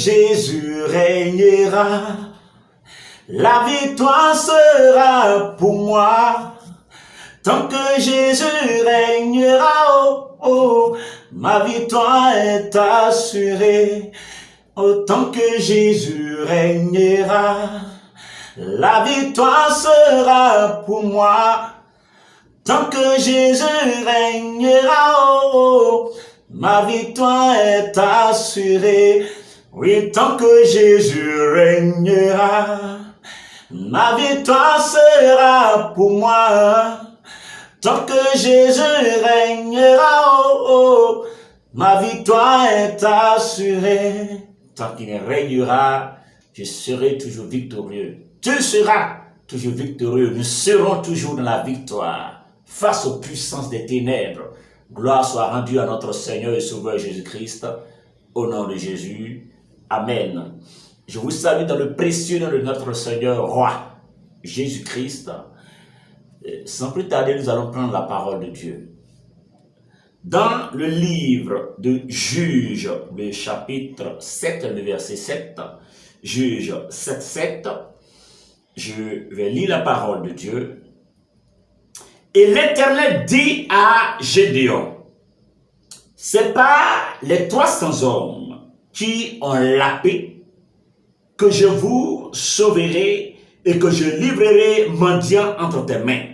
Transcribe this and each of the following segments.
Jésus régnera, la victoire sera pour moi. Tant que Jésus régnera, oh, oh, ma victoire est assurée. Oh, tant que Jésus régnera, la victoire sera pour moi. Tant que Jésus régnera, oh, oh, ma victoire est assurée. Oui, tant que Jésus régnera, ma victoire sera pour moi. Tant que Jésus régnera, oh, oh, ma victoire est assurée. Tant qu'il régnera, je serai toujours victorieux. Tu seras toujours victorieux. Nous serons toujours dans la victoire face aux puissances des ténèbres. Gloire soit rendue à notre Seigneur et Sauveur Jésus-Christ. Au nom de Jésus. Amen. Je vous salue dans le précieux nom de notre Seigneur, Roi Jésus-Christ. Sans plus tarder, nous allons prendre la parole de Dieu. Dans le livre de Juges, le chapitre 7, le verset 7, Juges 7, 7, je vais lire la parole de Dieu. Et l'Éternel dit à Gédéon, c'est pas les 300 hommes qui ont la paix que je vous sauverai et que je livrerai mendiant entre tes mains.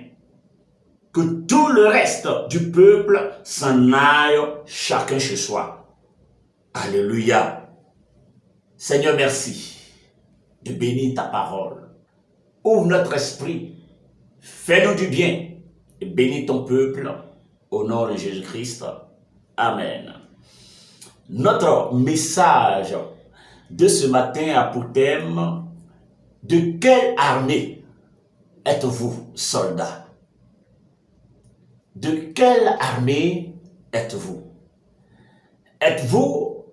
Que tout le reste du peuple s'en aille chacun chez soi. Alléluia. Seigneur, merci de bénir ta parole. Ouvre notre esprit. Fais-nous du bien et bénis ton peuple au nom de Jésus-Christ. Amen. Notre message de ce matin a pour thème: de quelle armée êtes-vous, soldats? De quelle armée êtes-vous? Êtes-vous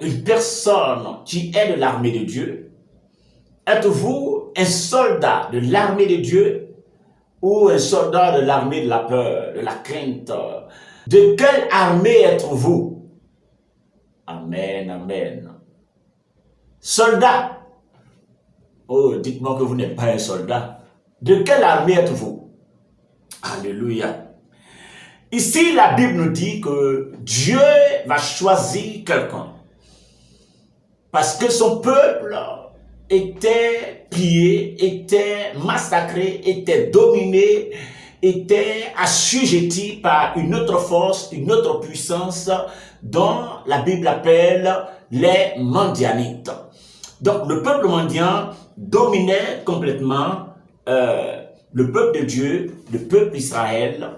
une personne qui est de l'armée de Dieu? Êtes-vous un soldat de l'armée de Dieu ou un soldat de l'armée de la peur, de la crainte? De quelle armée êtes-vous? Amen, amen. Soldat. Oh, dites-moi que vous n'êtes pas un soldat. De quelle armée êtes-vous? Alléluia. Ici, la Bible nous dit que Dieu va choisir quelqu'un parce que son peuple était pillé, était massacré, était dominé, était assujetti par une autre force, une autre puissance dont la Bible appelle les Mandianites. Donc, le peuple mendiant dominait complètement le peuple de Dieu, le peuple d'Israël.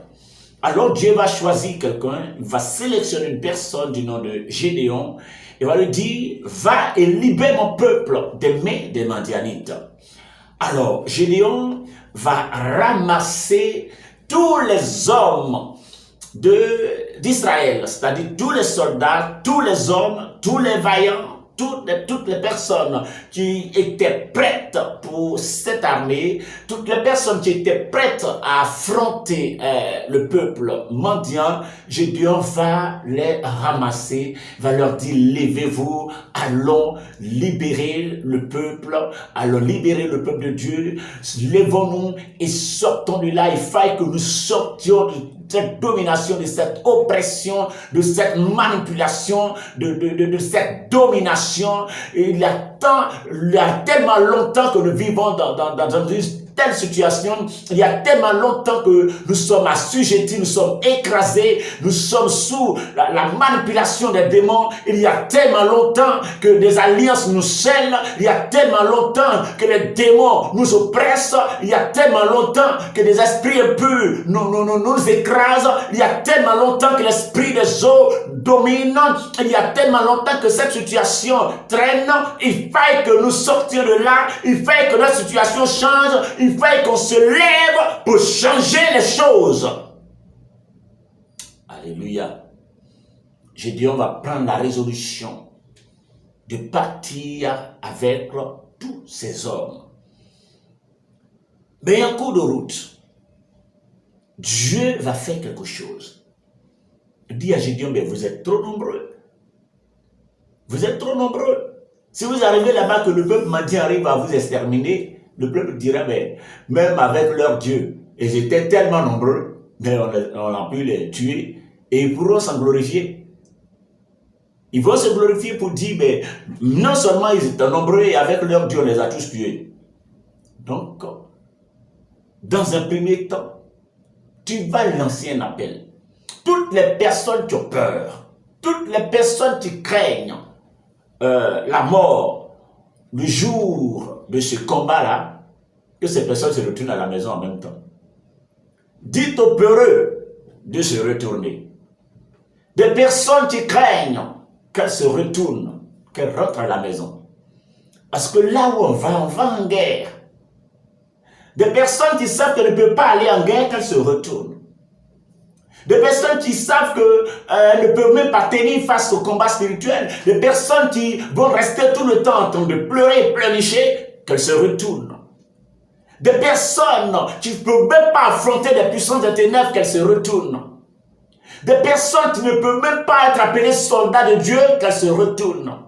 Alors Dieu va choisir quelqu'un, il va sélectionner une personne du nom de Gédéon, et va lui dire, va et libère mon peuple des mains des Mandianites. Alors Gédéon va ramasser tous les hommes d'Israël, c'est-à-dire tous les soldats, tous les hommes, tous les vaillants, toutes les personnes qui étaient prêtes pour cette armée, toutes les personnes qui étaient prêtes à affronter le peuple mendiant. Gédéon va les ramasser, va leur dire, levez-vous, allons libérer le peuple, allons libérer le peuple de Dieu, levons-nous et sortons de là. Il faille que nous sortions de cette domination, de cette oppression, de cette manipulation, de cette domination. Et il y a tellement longtemps que nous vivons dans une telle situation, il y a tellement longtemps que nous sommes assujettis, nous sommes écrasés, nous sommes sous la manipulation des démons. Il y a tellement longtemps que des alliances nous scellent, il y a tellement longtemps que les démons nous oppressent, il y a tellement longtemps que des esprits impurs nous écrasent, il y a tellement longtemps que l'esprit des eaux domine, il y a tellement longtemps que cette situation traîne. Il faille que nous sortions de là, il faille que notre situation change, il faille qu'on se lève pour changer les choses. Alléluia. Gédéon va prendre la résolution de partir avec tous ces hommes. Mais en cours de route, Dieu va faire quelque chose. Il dit à Gédéon, mais vous êtes trop nombreux. Vous êtes trop nombreux. Si vous arrivez là-bas que le peuple mandi arrive à vous exterminer, le peuple dira, mais même avec leur Dieu, ils étaient tellement nombreux, mais on a pu les tuer et ils pourront s'en glorifier. Ils vont se glorifier pour dire, mais non seulement ils étaient nombreux et avec leur Dieu, on les a tous tués. Donc, dans un premier temps, tu vas lancer un appel. Toutes les personnes qui ont peur, toutes les personnes qui craignent la mort, le jour de ce combat-là, que ces personnes se retournent à la maison en même temps. Dites aux peureux de se retourner. Des personnes qui craignent qu'elles se retournent, qu'elles rentrent à la maison. Parce que là où on va en guerre. Des personnes qui savent qu'elles ne peuvent pas aller en guerre, qu'elles se retournent. Des personnes qui savent qu'elles ne peuvent même pas tenir face au combat spirituel. Des personnes qui vont rester tout le temps en train de pleurer et pleurnicher, qu'elles se retournent. Des personnes qui ne peuvent même pas affronter des puissances des ténèbres, qu'elles se retournent. Des personnes qui ne peuvent même pas être appelées soldats de Dieu, qu'elles se retournent.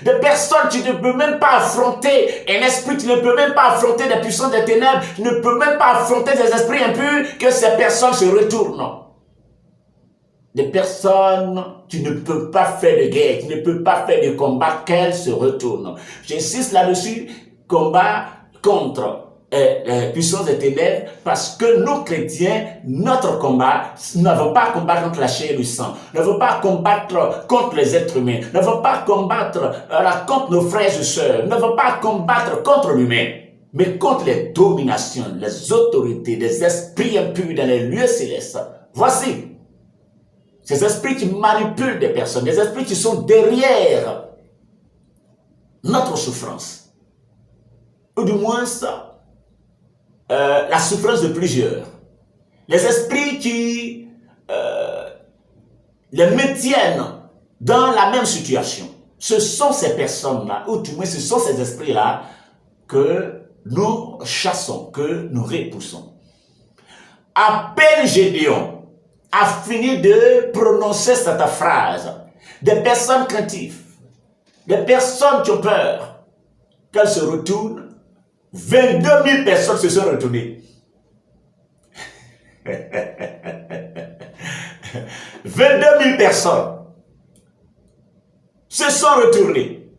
Des personnes qui ne peuvent même pas affronter un esprit, qui ne peut même pas affronter des puissances des ténèbres, qui ne peuvent même pas affronter des esprits impurs, que ces personnes se retournent. Des personnes qui ne peuvent pas faire de guerre, qui ne peuvent pas faire de combat, qu'elles se retournent. J'insiste là-dessus, combat contre les puissances des ténèbres, parce que nos chrétiens, notre combat, ne veut pas combattre contre la chair et le sang, ne veut pas combattre contre les êtres humains, ne veut pas combattre contre nos frères et sœurs, ne veut pas combattre contre l'humain, mais contre les dominations, les autorités, les esprits impurs dans les lieux célestes. Voici ces esprits qui manipulent des personnes, des esprits qui sont derrière notre souffrance, ou du moins la souffrance de plusieurs. Les esprits qui les maintiennent dans la même situation. Ce sont ces personnes-là, ou du moins ce sont ces esprits-là que nous chassons, que nous repoussons. À peine Gédéon a fini de prononcer cette phrase, des personnes craintives, des personnes qui ont peur, qu'elles se retournent, 22 000 personnes se sont retournées. 22 000 personnes se sont retournées.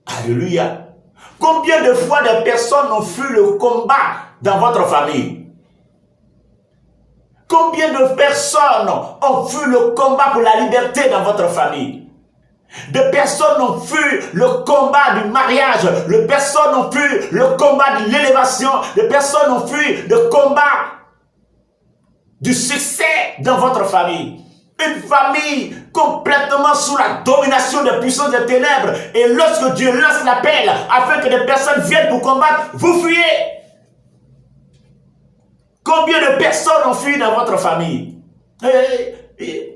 Alléluia. Combien de fois des personnes ont fui le combat dans votre famille? Combien de personnes ont fui le combat pour la liberté dans votre famille? Des personnes ont fui le combat du mariage. Des personnes ont fui le combat de l'élévation. Des personnes ont fui le combat du succès dans votre famille. Une famille complètement sous la domination des puissances des ténèbres. Et lorsque Dieu lance l'appel afin que des personnes viennent pour combattre, vous fuyez. Combien de personnes ont fui dans votre famille?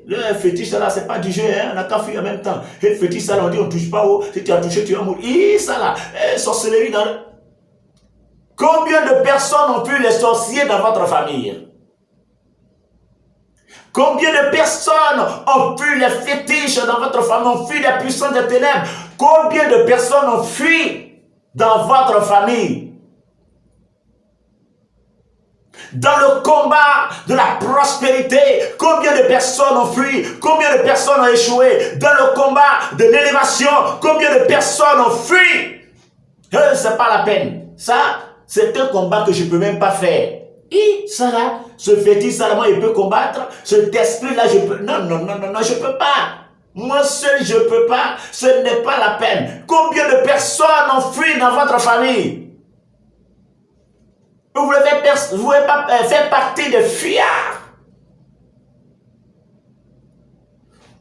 Le fétiche, ça là, c'est pas du jeu, hein? On a qu'à fuir en même temps. Le fétiche, ça là, on dit, on touche pas haut. Si tu as touché, tu vas mourir. Ça là, sorcellerie dans le... Combien de personnes ont fui les sorciers dans votre famille? Combien de personnes ont fui les fétiches dans votre famille, ont fui les puissances des ténèbres? Combien de personnes ont fui dans votre famille? Dans le combat de la prospérité, combien de personnes ont fui? Combien de personnes ont échoué? Dans le combat de l'élévation, combien de personnes ont fui? C'est pas la peine. Ça, c'est un combat que je ne peux même pas faire. Et ça là, ce fétiche, ça là, moi, je peux combattre. Cet esprit-là, je peux... Non, je ne peux pas. Moi seul, je ne peux pas. Ce n'est pas la peine. Combien de personnes ont fui dans votre famille? Vous voulez pas faire partie des fuyards.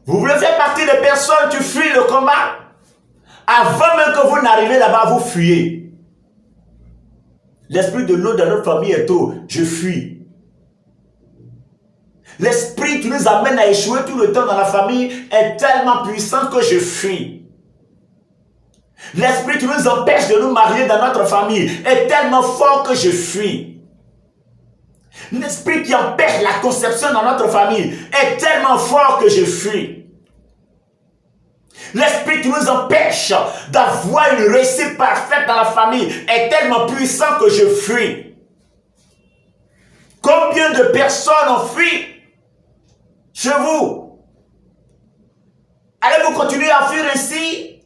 Vous voulez faire partie des personnes qui fuient le combat. Avant même que vous n'arrivez là-bas, vous fuyez. L'esprit de l'autre dans notre famille est trop. Je fuis. L'esprit qui nous amène à échouer tout le temps dans la famille est tellement puissant que je fuis. L'esprit qui nous empêche de nous marier dans notre famille est tellement fort que je fuis. L'esprit qui empêche la conception dans notre famille est tellement fort que je fuis. L'esprit qui nous empêche d'avoir une réussite parfaite dans la famille est tellement puissant que je fuis. Combien de personnes ont fui chez vous? Allez-vous continuer à fuir ainsi?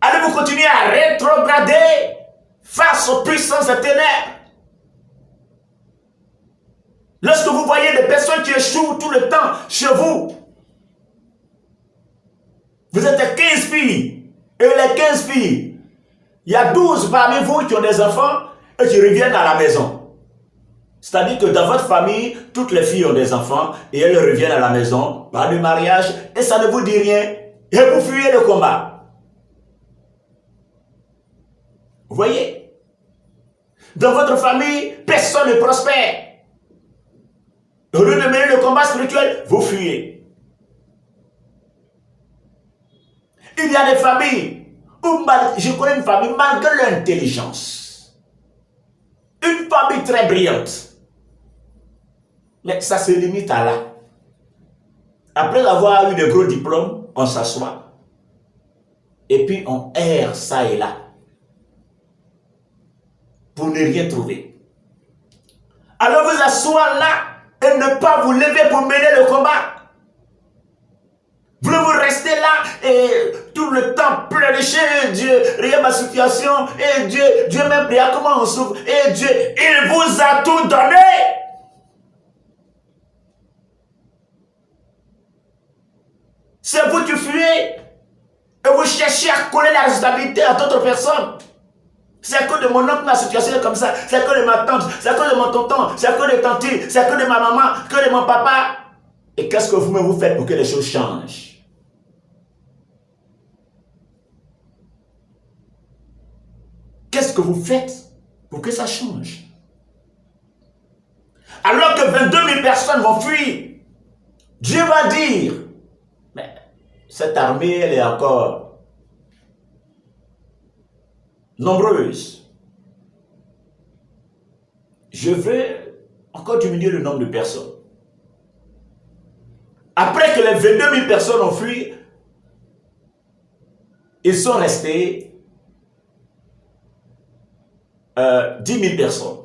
Allez-vous continuer à rétrograder face aux puissances des ténèbres? Lorsque vous voyez des personnes qui échouent tout le temps chez vous, vous êtes 15 filles, et les 15 filles, il y a 12 parmi vous qui ont des enfants et qui reviennent à la maison. C'est-à-dire que dans votre famille, toutes les filles ont des enfants et elles reviennent à la maison par le mariage et ça ne vous dit rien et vous fuyez le combat. Vous voyez? Dans votre famille, personne ne prospère. Au lieu de mener le combat spirituel, vous fuyez. Il y a des familles où, je connais une famille, malgré l'intelligence, une famille très brillante, mais ça se limite à là. Après avoir eu de gros diplômes, on s'assoit et puis on erre ça et là pour ne rien trouver. Alors vous asseoir là et ne pas vous lever pour mener le combat. Vous restez là et tout le temps pleurnicher, Dieu, regarde ma situation, et Dieu même regarde comment on souffre, et Dieu, il vous a tout donné. C'est vous qui fuyez et vous cherchez à coller la responsabilité à d'autres personnes. C'est à cause de mon oncle, ma situation est comme ça, c'est à cause de ma tante, c'est à cause de mon tonton, c'est à cause de tante, c'est à cause de ma maman, que de mon papa. Et qu'est-ce que vous-même vous faites pour que les choses changent? Qu'est-ce que vous faites pour que ça change? Alors que 22 000 personnes vont fuir, Dieu va dire, mais cette armée, elle est encore nombreuse. Je veux encore diminuer le nombre de personnes. Après que les 22 000 personnes ont fui, ils sont restés 10 000 personnes.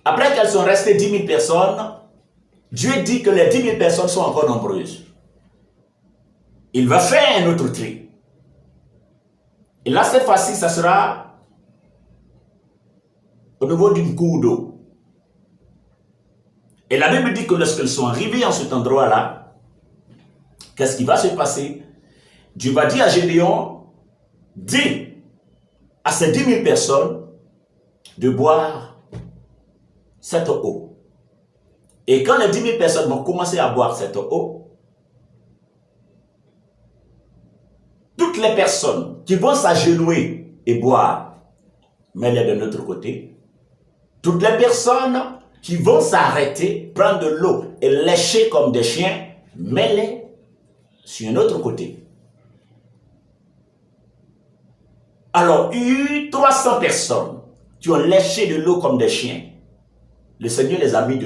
Après qu'elles sont restées 10 000 personnes, Dieu dit que les 10 000 personnes sont encore nombreuses. Il va faire un autre tri. Et là, cette fois-ci, ça sera au niveau d'une cour d'eau. Et la Bible dit que lorsqu'elles sont arrivées en cet endroit-là, qu'est-ce qui va se passer? Dieu va dire à Gédéon, dis à ces 10 000 personnes de boire cette eau. Et quand les 10 000 personnes vont commencer à boire cette eau, toutes les personnes qui vont s'agenouiller et boire, mets-les de notre côté. Toutes les personnes qui vont s'arrêter, prendre de l'eau et lécher comme des chiens, mets-les sur un autre côté. Alors, il y a eu 300 personnes qui ont léché de l'eau comme des chiens. Le Seigneur les a mis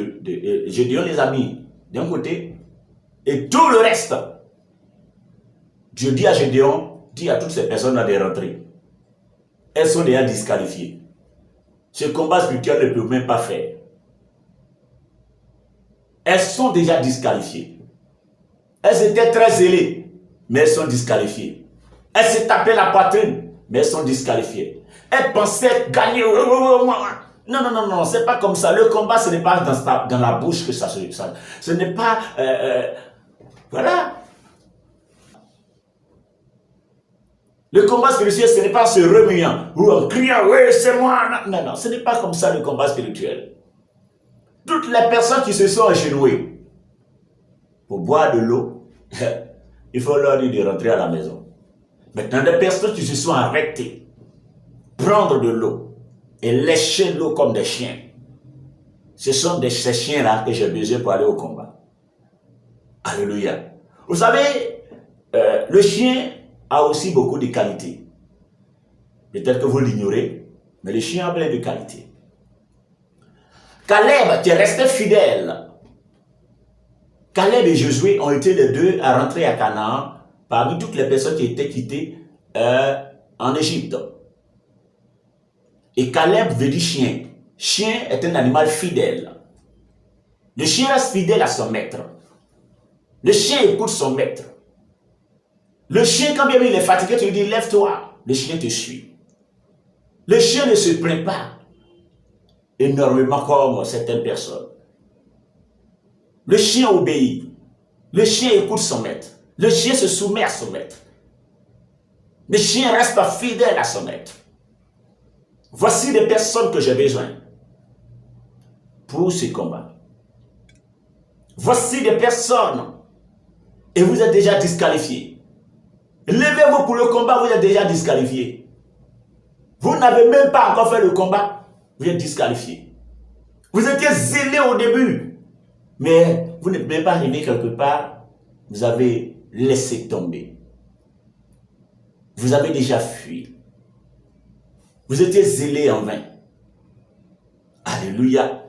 Gédéon les a mis d'un côté, et tout le reste, Dieu dit à Gédéon, dit à toutes ces personnes de rentrer. Elles sont déjà disqualifiées. Ce combat spirituel ne peut même pas faire. Elles sont déjà disqualifiées. Elles étaient très zélées, mais elles sont disqualifiées. Elles se tapaient la poitrine, mais elles sont disqualifiées. Elles pensaient gagner. Non, non, non, non, c'est pas comme ça. Le combat, ce n'est pas dans la bouche que ça se... Ce n'est pas... voilà. Le combat spirituel, ce n'est pas se remuant ou en criant, oui, c'est moi. Non, non, ce n'est pas comme ça le combat spirituel. Toutes les personnes qui se sont agenouillées pour boire de l'eau, il faut leur dire de rentrer à la maison. Maintenant, les personnes qui se sont arrêtées, prendre de l'eau et lécher l'eau comme des chiens, ce sont ces chiens-là que j'ai besoin pour aller au combat. Alléluia. Vous savez, le chien a aussi beaucoup de qualités. Peut-être que vous l'ignorez, mais le chien a plein de qualités. Caleb, qui est resté fidèle. Caleb et Josué ont été les deux à rentrer à Canaan parmi toutes les personnes qui étaient quittées en Égypte. Et Caleb veut dire chien. Chien est un animal fidèle. Le chien reste fidèle à son maître. Le chien écoute son maître. Le chien, quand bien il est fatigué, tu lui dis lève-toi. Le chien te suit. Le chien ne se plaint pas énormément comme certaines personnes. Le chien obéit. Le chien écoute son maître. Le chien se soumet à son maître. Le chien reste pas fidèle à son maître. Voici les personnes que j'ai besoin pour ce combat. Voici des personnes et vous êtes déjà disqualifiés. Levez-vous pour le combat, vous êtes déjà disqualifiés. Vous n'avez même pas encore fait le combat, vous êtes disqualifiés. Vous étiez zélés au début, mais vous n'êtes même pas arrivé quelque part, vous avez laissé tomber. Vous avez déjà fui. Vous étiez zélés en vain. Alléluia.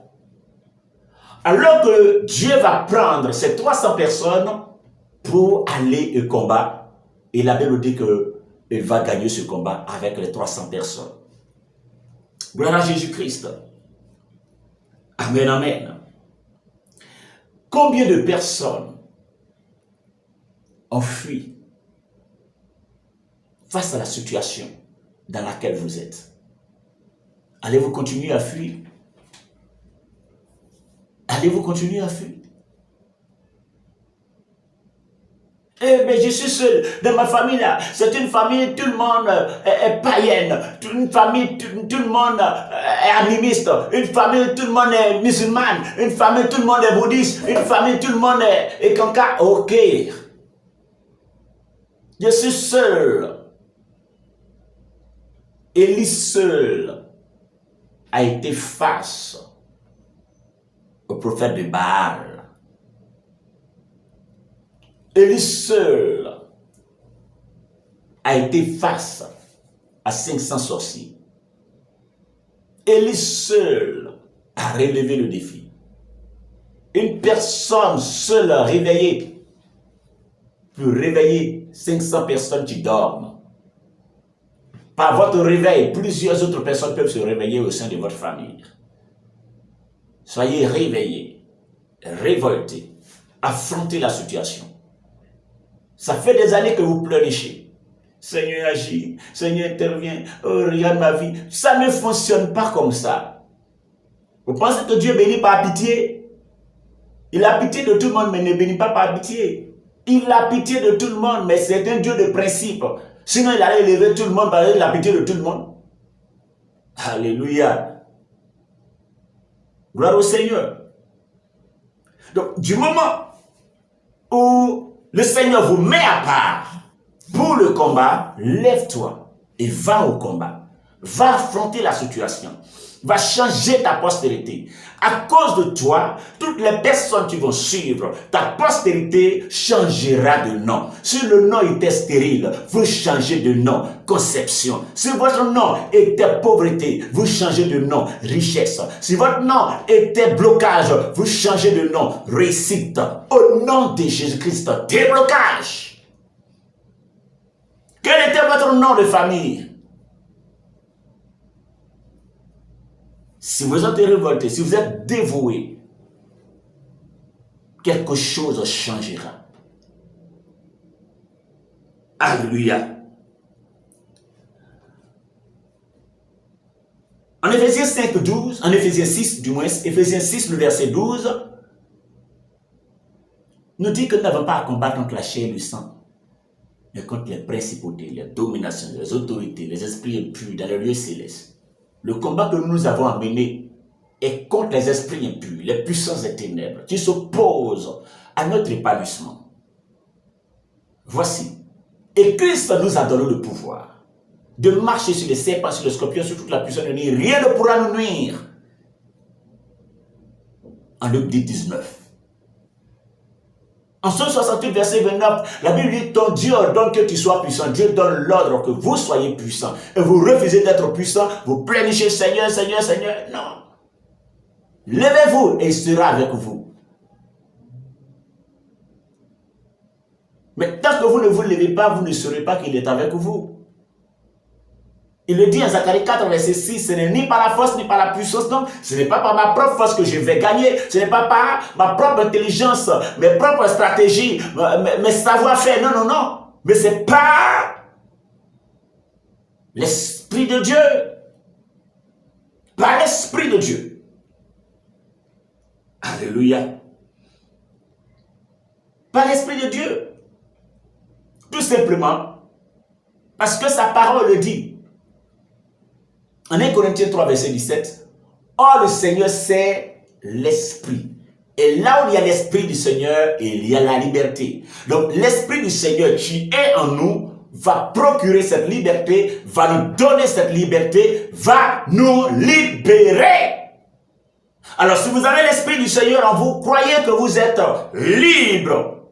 Alors que Dieu va prendre ces 300 personnes pour aller au combat, et la Bible dit qu'il va gagner ce combat avec les 300 personnes. Gloire à Jésus-Christ. Amen, amen. Combien de personnes ont fui face à la situation dans laquelle vous êtes? Allez-vous continuer à fuir? Allez-vous continuer à fuir? Eh bien, je suis seul. Dans ma famille, là, c'est une famille, tout le monde est païenne. Une famille, tout le monde est animiste. Une famille, tout le monde est musulman. Une famille, tout le monde est bouddhiste. Une famille, tout le monde est kanka. Ok. Je suis seul. Élie seul a été face au prophète de Baal. Élie seul a été face à 500 sorciers. Élie seul a relevé le défi. Une personne seule réveillée peut réveiller 500 personnes qui dorment. Par votre réveil, plusieurs autres personnes peuvent se réveiller au sein de votre famille. Soyez réveillés, révoltés, affrontez la situation. Ça fait des années que vous pleurnichez. Seigneur agit, Seigneur intervient, oh regarde ma vie. Ça ne fonctionne pas comme ça. Vous pensez que Dieu bénit par pitié? Il a pitié de tout le monde, mais ne bénit pas par pitié. Il a pitié de tout le monde, mais c'est un Dieu de principe. Sinon, il allait élever tout le monde parce qu'il a pitié de tout le monde. Alléluia. Gloire au Seigneur. Donc, du moment où le Seigneur vous met à part pour le combat, lève-toi et va au combat. Va affronter la situation. Va changer ta postérité. À cause de toi, toutes les personnes qui vont suivre, ta postérité changera de nom. Si le nom était stérile, vous changez de nom, conception. Si votre nom était pauvreté, vous changez de nom, richesse. Si votre nom était blocage, vous changez de nom, réussite. Au nom de Jésus-Christ, déblocage. Quel était votre nom de famille? Si vous êtes révolté, si vous êtes dévoué, quelque chose changera. Alléluia. En Éphésiens 5, 12, en Éphésiens 6 du moins, Éphésiens 6, le verset 12, nous dit que nous n'avons pas à combattre contre la chair et le sang, mais contre les principautés, les dominations, les autorités, les esprits impurs dans les lieux célestes. Le combat que nous avons à mener est contre les esprits impurs, les puissances des ténèbres, qui s'opposent à notre épanouissement. Voici. Et Christ nous a donné le pouvoir de marcher sur les serpents, sur les scorpions, sur toute la puissance de l'ennemi. Rien ne pourra nous nuire. En Luc 10, 19. En Somme 68, verset 29, la Bible dit, ton Dieu ordonne que tu sois puissant. Dieu donne l'ordre que vous soyez puissant. Et vous refusez d'être puissant, vous pleurnichez, Seigneur, Seigneur, Seigneur. Non. Levez-vous et il sera avec vous. Mais tant que vous ne vous levez pas, vous ne saurez pas qu'il est avec vous. Il le dit en Zacharie 4, verset 6, ce n'est ni par la force, ni par la puissance, non. Ce n'est pas par ma propre force que je vais gagner. Ce n'est pas par ma propre intelligence, mes propres stratégies, mes savoir-faire. Non, non, non. Mais c'est par l'Esprit de Dieu. Par l'Esprit de Dieu. Alléluia. Par l'Esprit de Dieu. Tout simplement parce que sa parole le dit. En 1 Corinthiens 3, verset 17, « Or le Seigneur, c'est l'Esprit. Et là où il y a l'Esprit du Seigneur, il y a la liberté. » Donc l'Esprit du Seigneur qui est en nous va procurer cette liberté, va nous donner cette liberté, va nous libérer. Alors si vous avez l'Esprit du Seigneur en vous, croyez que vous êtes libre.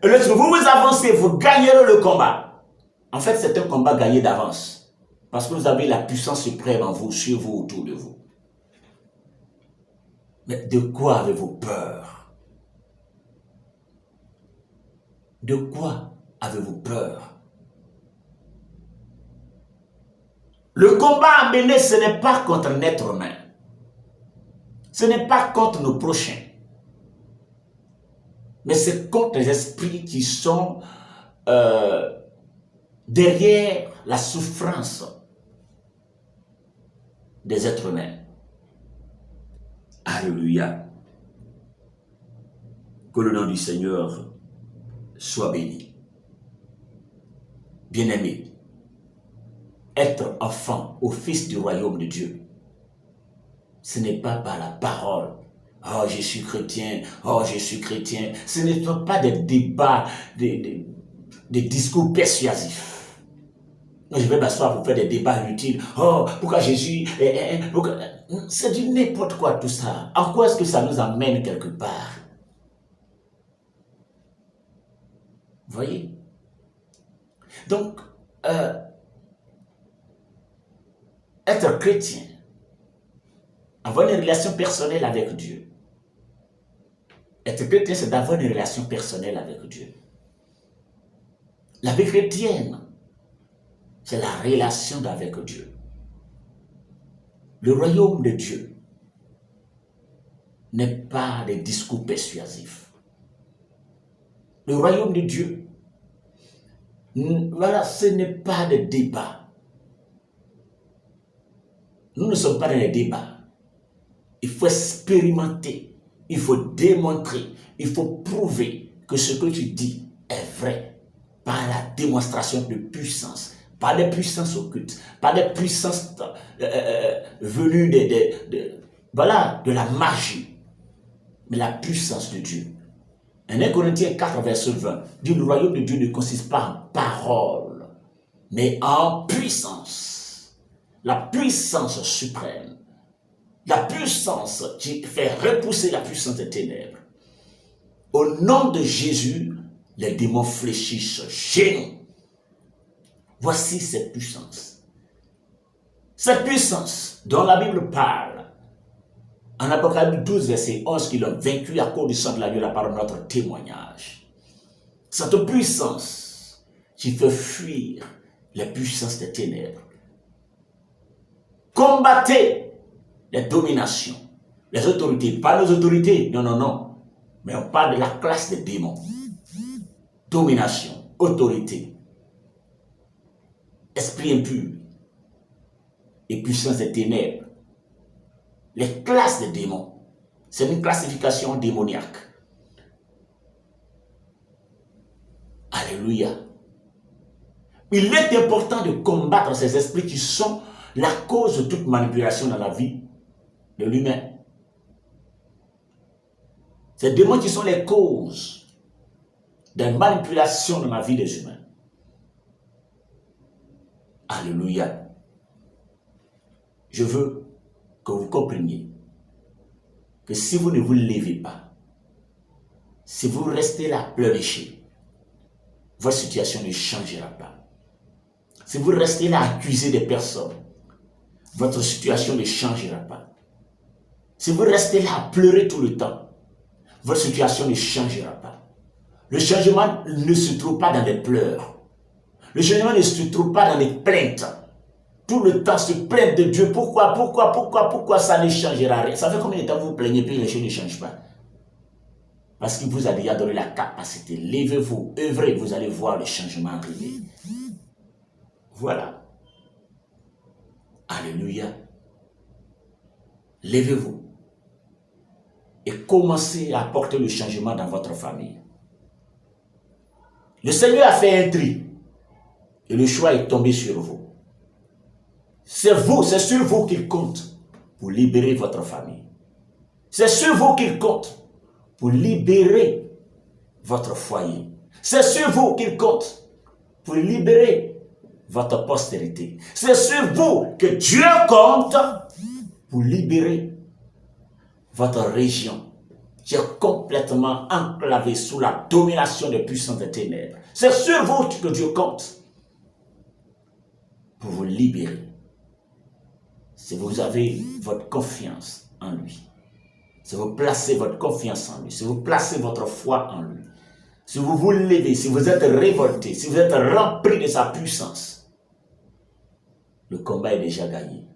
Et lorsque vous avancez, vous gagnerez le combat. En fait, c'est un combat gagné d'avance. Parce que vous avez la puissance suprême en vous, sur vous, autour de vous. Mais de quoi avez-vous peur? De quoi avez-vous peur? Le combat à mener, ce n'est pas contre un être humain. Ce n'est pas contre nos prochains. Mais c'est contre les esprits qui sont derrière la souffrance des êtres humains. Alléluia. Que le nom du Seigneur soit béni. Bien-aimé, être enfant au fils du royaume de Dieu, ce n'est pas par la parole. Oh, je suis chrétien. Oh, je suis chrétien. Ce ne sont pas des débats, des discours persuasifs. Je vais m'asseoir pour faire des débats inutiles. Oh, pourquoi Jésus... C'est du n'importe quoi tout ça. En quoi est-ce que ça nous amène quelque part? Vous voyez? Donc, être chrétien, avoir une relation personnelle avec Dieu. Être chrétien, c'est d'avoir une relation personnelle avec Dieu. La vie chrétienne, c'est la relation avec Dieu. Le royaume de Dieu n'est pas des discours persuasifs. Le royaume de Dieu, voilà, ce n'est pas des débats. Nous ne sommes pas dans les débats. Il faut expérimenter, il faut démontrer, il faut prouver que ce que tu dis est vrai par la démonstration de puissance. Pas des puissances occultes, pas des puissances venues de la magie, mais la puissance de Dieu. En 1 Corinthiens 4, verset 20, dit le royaume de Dieu ne consiste pas en parole, mais en puissance. La puissance suprême, la puissance qui fait repousser la puissance des ténèbres. Au nom de Jésus, les démons fléchissent chez nous. Voici cette puissance. Cette puissance dont la Bible parle, en Apocalypse 12, verset 11, qui l'ont vaincu à cause du sang de l'agneau, la parole de notre témoignage. Cette puissance qui fait fuir les puissances des ténèbres. Combattez les dominations, les autorités, pas nos autorités, non, non, non, mais on parle de la classe des démons. Domination, autorité, esprit impur et puissance des ténèbres. Les classes des démons, c'est une classification démoniaque. Alléluia. Il est important de combattre ces esprits qui sont la cause de toute manipulation dans la vie de l'humain. Ces démons qui sont les causes des manipulations dans la vie des humains. Alléluia. Je veux que vous compreniez que si vous ne vous levez pas, si vous restez là pleurnicher, votre situation ne changera pas. Si vous restez là à accuser des personnes, votre situation ne changera pas. Si vous restez là à pleurer tout le temps, votre situation ne changera pas. Le changement ne se trouve pas dans les pleurs. Le changement ne se trouve pas dans les plaintes. Tout le temps se plaindre de Dieu. Pourquoi ça ne changera rien? Ça fait combien de temps vous vous plaignez puis les choses ne changent pas? Parce qu'il vous a déjà donné la capacité. Levez-vous, œuvrez, vous allez voir le changement arriver. Voilà. Alléluia. Levez-vous et commencez à apporter le changement dans votre famille. Le Seigneur a fait un tri et le choix est tombé sur vous. C'est vous, c'est sur vous qu'il compte pour libérer votre famille. C'est sur vous qu'il compte pour libérer votre foyer. C'est sur vous qu'il compte pour libérer votre postérité. C'est sur vous que Dieu compte pour libérer votre région qui est complètement enclavée sous la domination des puissances des ténèbres. C'est sur vous que Dieu compte pour vous libérer. Si vous avez votre confiance en lui, si vous placez votre confiance en lui, si vous placez votre foi en lui, si vous vous levez, si vous êtes révolté, si vous êtes rempli de sa puissance, le combat est déjà gagné.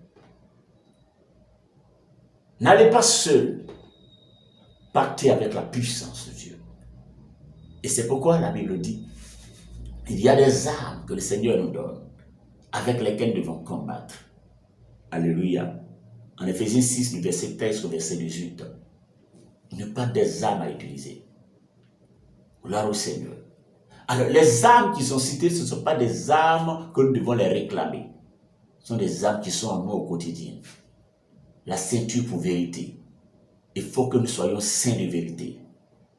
N'allez pas seul, partez avec la puissance de Dieu. Et c'est pourquoi la Bible dit, il y a des armes que le Seigneur nous donne, avec lesquelles nous devons combattre. Alléluia. En Éphésiens 6, du verset 13 au verset 18, il n'y a pas des armes à utiliser. Gloire au Seigneur. Alors, les armes qui sont citées, ce ne sont pas des armes que nous devons les réclamer. Ce sont des armes qui sont en nous au quotidien. La ceinture pour vérité. Il faut que nous soyons saints de vérité.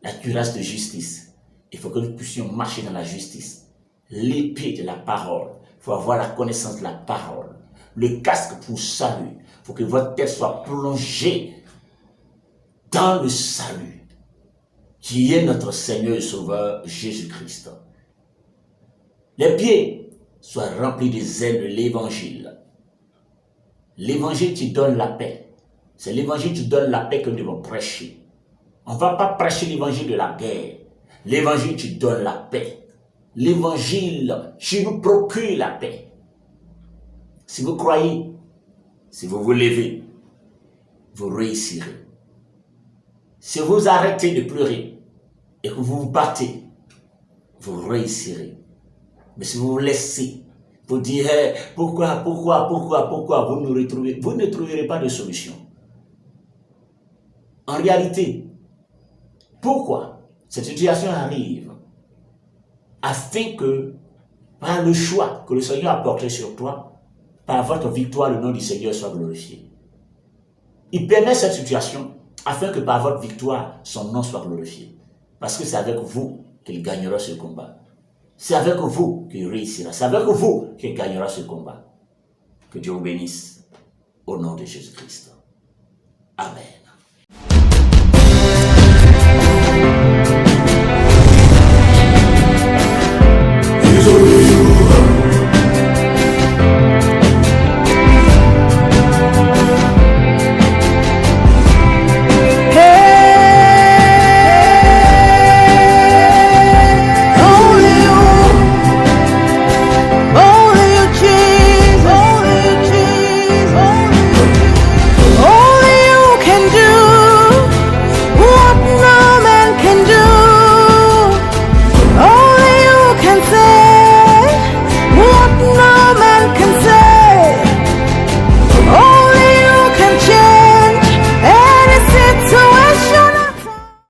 La cuirasse de justice. Il faut que nous puissions marcher dans la justice. L'épée de la parole. Il faut avoir la connaissance de la parole. Le casque pour salut. Il faut que votre tête soit plongée dans le salut, qui est notre Seigneur et Sauveur Jésus-Christ. Les pieds soient remplis des ailes de l'Évangile. L'Évangile qui donne la paix. C'est l'Évangile qui donne la paix que nous devons prêcher. On ne va pas prêcher l'Évangile de la guerre. L'Évangile qui donne la paix. L'Évangile qui nous procure la paix. Si vous croyez, si vous vous levez, vous réussirez. Si vous arrêtez de pleurer et que vous vous battez, vous réussirez. Mais si vous vous laissez, vous dire pourquoi, vous ne trouverez pas de solution. En réalité, pourquoi cette situation arrive? Afin que, par le choix que le Seigneur a porté sur toi, par votre victoire, le nom du Seigneur soit glorifié. Il permet cette situation afin que par votre victoire, son nom soit glorifié. Parce que c'est avec vous qu'il gagnera ce combat. C'est avec vous qu'il réussira. C'est avec vous qu'il gagnera ce combat. Que Dieu vous bénisse au nom de Jésus-Christ. Amen.